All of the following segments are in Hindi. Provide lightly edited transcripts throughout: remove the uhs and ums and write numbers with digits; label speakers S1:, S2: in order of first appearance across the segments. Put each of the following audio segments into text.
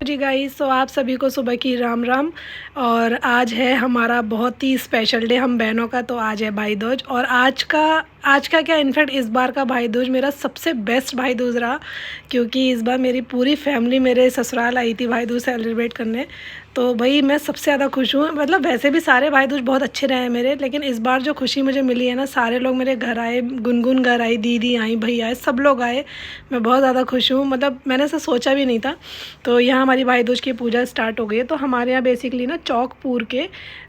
S1: जी गाइस, तो आप सभी को सुबह की राम राम। और आज है हमारा बहुत ही स्पेशल डे हम बहनों का। तो आज है भाई दूज। और आज का क्या, इनफैक्ट इस बार का भाई दूज मेरा सबसे बेस्ट भाई दूज रहा, क्योंकि इस बार मेरी पूरी फैमिली मेरे ससुराल आई थी भाई दूज सेलिब्रेट करने। तो भाई मैं सबसे ज़्यादा खुश हूँ। मतलब वैसे भी सारे भाई दूज बहुत अच्छे रहे हैं मेरे, लेकिन इस बार जो खुशी मुझे मिली है ना, सारे लोग मेरे घर आए, गुनगुन घर आई, दीदी आई, भैया आए, सब लोग आए। मैं बहुत ज़्यादा खुश हूँ। मतलब मैंने ऐसा सोचा भी नहीं था। तो यहाँ हमारी भाई दूज की पूजा स्टार्ट हो गई है। तो हमारे यहाँ बेसिकली ना चौक पूर के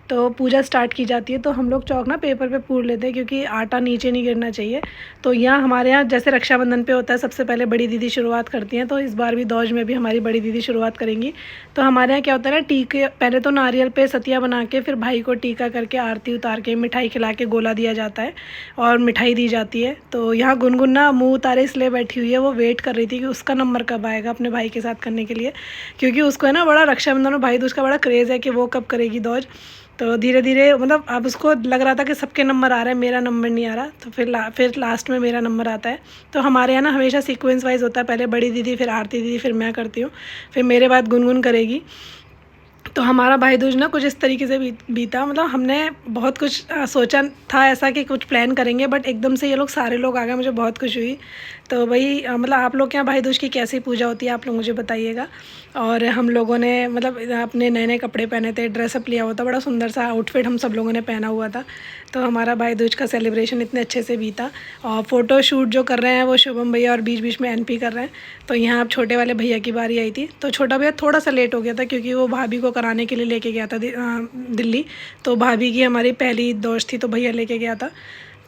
S1: तो पूजा स्टार्ट की जाती है। तो हम लोग चौक ना पेपर पे पूर लेते हैं, क्योंकि आटा नीचे नहीं गिरना चाहिए। तो यहाँ हमारे यहाँ जैसे रक्षाबंधन पे होता है, सबसे पहले बड़ी दीदी शुरुआत करती हैं। तो इस बार भी दौज में भी हमारी बड़ी दीदी शुरुआत करेंगी। तो हमारे यहाँ क्या होता है ना, टीके पहले तो नारियल पे सतिया बना के, फिर भाई को टीका करके आरती उतार के मिठाई खिला के गोला दिया जाता है और मिठाई दी जाती है। तो यहाँ गुनगुन ना मुँह उतारे इसलिए बैठी हुई है, वो वेट कर रही थी कि उसका नंबर कब आएगा अपने भाई के साथ करने के लिए, क्योंकि उसको है ना बड़ा रक्षाबंधन और भाई दूज का बड़ा क्रेज़ है कि वो कब करेगी दौज। तो धीरे धीरे मतलब अब उसको लग रहा था कि सबके नंबर आ रहे हैं, मेरा नंबर नहीं आ रहा। तो फिर लास्ट में मेरा नंबर आता है। तो हमारे यहाँ ना हमेशा सीक्वेंस वाइज होता है, पहले बड़ी दीदी, फिर आरती दीदी, फिर मैं करती हूँ, फिर मेरे बाद गुनगुन करेगी। तो हमारा भाई दूज ना कुछ इस तरीके से बीता। मतलब हमने बहुत कुछ सोचा था ऐसा कि कुछ प्लान करेंगे, बट एकदम से ये लोग सारे लोग आ गए, मुझे बहुत खुशी हुई। तो भाई मतलब आप लोग के यहाँ भाई दूज की कैसी पूजा होती है, आप लोग मुझे बताइएगा। और हम लोगों ने मतलब अपने नए नए कपड़े पहने थे, ड्रेसअप लिया हुआ था, बड़ा सुंदर सा आउटफिट हम सब लोगों ने पहना हुआ था। तो हमारा भाई दूज का सेलिब्रेशन इतने अच्छे से बीता। और फ़ोटो शूट जो कर रहे हैं वो शुभम भैया, और बीच बीच में एनपी कर रहे हैं। तो यहाँ अब छोटे वाले भैया की बारी आई थी। तो छोटा भैया थोड़ा सा लेट हो गया था, क्योंकि वो भाभी को कराने के लिए लेके गया था दिल्ली। तो भाभी की हमारी पहली दौज थी, तो भैया लेके गया था।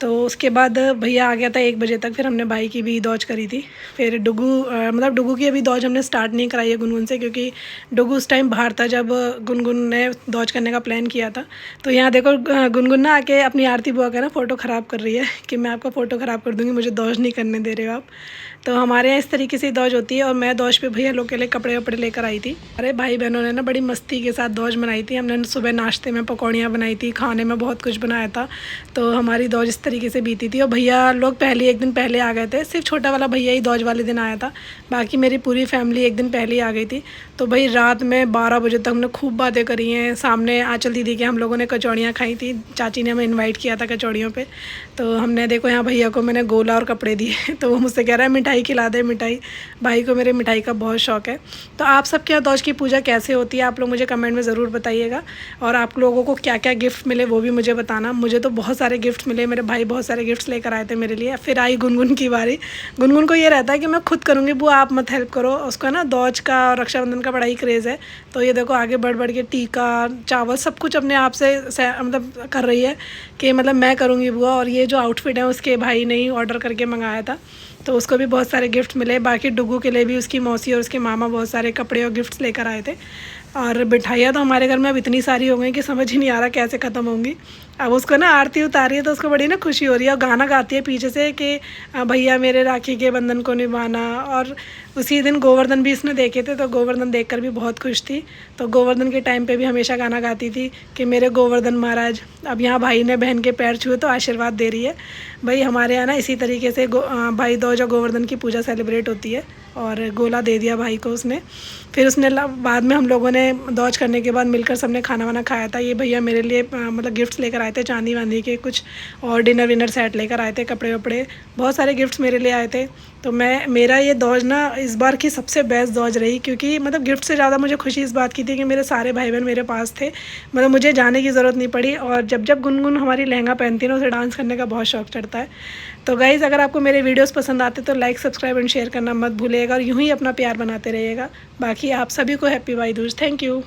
S1: तो उसके बाद भैया आ गया था 1 बजे तक। फिर हमने भाई की भी दौज करी थी। फिर मतलब डुगू की अभी दौज हमने स्टार्ट नहीं कराई है गुनगुन से, क्योंकि डुगू उस टाइम बाहर था जब गुनगुन ने दौज करने का प्लान किया था। तो यहाँ देखो गुनगुन ना आके अपनी आरती बुआ का ना फ़ोटो ख़राब कर रही है कि मैं आपका फ़ोटो ख़राब कर दूँगी, मुझे दौज नहीं करने दे रहे हो आप। तो हमारे यहाँ इस तरीके से दौज होती है। और मैं दौज पे भैया लोग के लिए कपड़े वपड़े लेकर आई थी। अरे भाई बहनों ने ना बड़ी मस्ती के साथ दौज बनाई थी। हमने सुबह नाश्ते में पकौड़ियाँ बनाई थी, खाने में बहुत कुछ बनाया था। तो हमारी दौज इस तरीके से बीती थी। और भैया लोग पहले 1 दिन पहले आ गए थे, सिर्फ छोटा वाला भैया ही दौज वाले दिन आया था, बाकी मेरी पूरी फैमिली 1 दिन पहले ही आ गई थी। तो भाई रात में 12 बजे तक हमने खूब बातें करी हैं। सामने आंचल दीदी के हम लोगों ने कचौड़ियाँ खाई थी, चाची ने हमें इन्वाइट किया था कचौड़ियों पे। तो हमने देखो यहाँ भैया को मैंने गोला और कपड़े दिए तो वो मुझसे कह रहा है मिठाई खिला दे मिठाई। भाई को मेरे मिठाई का बहुत शौक़ है। तो आप सबके यहाँ दौज की पूजा कैसे होती है, आप लोग मुझे कमेंट में ज़रूर बताइएगा। और आप लोगों को क्या क्या गिफ्ट मिले वो भी मुझे बताना। मुझे तो बहुत सारे गिफ्ट मिले, मेरे भाई बहुत सारे गिफ्ट्स लेकर आए थे मेरे लिए। फिर आई गुनगुन की बारी। गुनगुन को ये रहता है कि मैं खुद करूँगी, बुआ आप मत हेल्प करो। उसका ना दौज का और रक्षाबंधन का बड़ा ही क्रेज़ है। तो ये देखो आगे बढ़ बढ़ के टीका चावल सब कुछ अपने आप से मतलब कर रही है कि मतलब मैं करूँगी बुआ। और ये जो आउटफिट है उसके भाई ने ही ऑर्डर करके मंगाया था, तो उसको भी बहुत सारे गिफ्ट मिले। बाकी डुगू के लिए भी उसकी मौसी और उसके मामा बहुत सारे कपड़े और गिफ्ट्स लेकर आए थे। और मिठाइयाँ तो हमारे घर में अब इतनी सारी हो गई कि समझ ही नहीं आ रहा कैसे ख़त्म होंगी। अब उसको ना आरती उतारी है तो उसको बड़ी ना खुशी हो रही है, और गाना गाती है पीछे से कि भैया मेरे राखी के बंधन को निभाना। और उसी दिन गोवर्धन भी इसने देखे थे, तो गोवर्धन देखकर भी बहुत खुश थी। तो गोवर्धन के टाइम पे भी हमेशा गाना गाती थी कि मेरे गोवर्धन महाराज। अब यहाँ भाई ने बहन के पैर छुए तो आशीर्वाद दे रही है। भाई हमारे यहाँ ना इसी तरीके से भाई दूज और गोवर्धन की पूजा सेलिब्रेट होती है। और गोला दे दिया भाई को उसने। फिर उसने बाद में हम लोगों ने दौज करने के बाद मिलकर सबने खाना वाना खाया था। ये भैया मेरे लिए मतलब गिफ्ट्स लेकर आए थे, चांदी वांदी के कुछ, और डिनर विनर सेट लेकर आए थे, कपड़े वपड़े बहुत सारे गिफ्ट्स मेरे लिए आए थे। तो मेरा ये दौज ना इस बार की सबसे बेस्ट दौज रही, क्योंकि मतलब गिफ्ट से ज़्यादा मुझे खुशी इस बात की थी कि मेरे सारे भाई बहन मेरे पास थे। मतलब मुझे जाने की ज़रूरत नहीं पड़ी। और जब गुनगुन हमारी लहंगा पहनती है ना, उसे डांस करने का बहुत शौक चढ़ता है। तो गाइज़ अगर आपको मेरे वीडियोस पसंद आते तो लाइक सब्सक्राइब एंड शेयर करना मत भूलिएगा, और यूँ ही अपना प्यार बनाते रहिएगा। बाकी आप सभी को हैप्पी भाई दूज। Thank you.